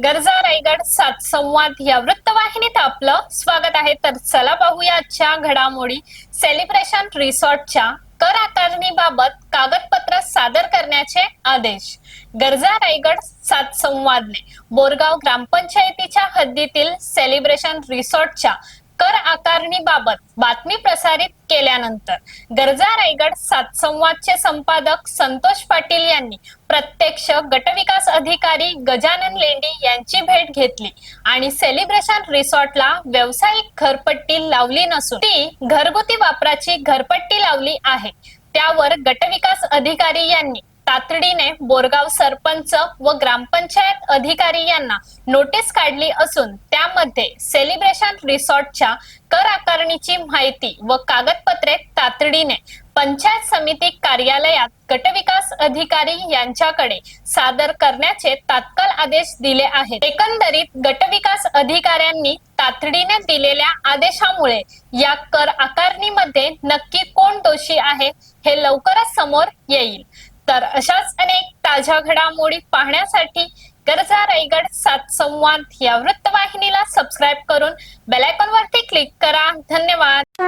गरजा रायगड सात संवाद या वृत्तवाहिनीत आपलं स्वागत आहे। तर चला पाहूया आजच्या घडामोडी। सेलिब्रेशन रिसॉर्टच्या कर आकारणीबाबत कागदपत्र सादर करण्याचे आदेश। गरजा रायगड सात संवादने बोरगाव ग्रामपंचायतीच्या हद्दीतील सेलिब्रेशन रिसॉर्टच्या कर आकारणीबाबत बातमी प्रसारित केल्यानंतर गरजा रायगड सात संवादचे संपादक संतोष पाटील यांनी प्रत्यक्ष गटविकास अधिकारी गजानन लेंडी यांची भेट घेतली आणि सेलिब्रेशन रिसॉर्टला व्यावसायिक घरपट्टी लावली नसून ती घरगुती वापराची घरपट्टी लावली आहे। त्यावर गटविकास अधिकारी यांनी तातडीने बोरगाव सरपंच व ग्रामपंचायत अधिकारी यांना नोटीस काढली असून त्यामध्ये सेलिब्रेशन रिसॉर्टच्या कर आकारणीची माहिती व कागदपत्रे तातडीने पंचायत समिती कार्यालयात गटविकास अधिकारी यांच्याकडे सादर करण्याचे तात्काळ आदेश दिले आहेत। एकंदरीत गटविकास अधिकाऱ्यांनी तातडीने दिलेल्या आदेशामुळे या कर आकारणीमध्ये नक्की कोण दोषी आहे हे लवकरच समोर येईल। तर अशाच अनेक ताज्या घडामोडी पाहण्यासाठी गरजा रायगड सात संवाद या वृत्तवाहिनीला सबस्क्राइब करून बेल आयकॉन वरती क्लिक करा। धन्यवाद।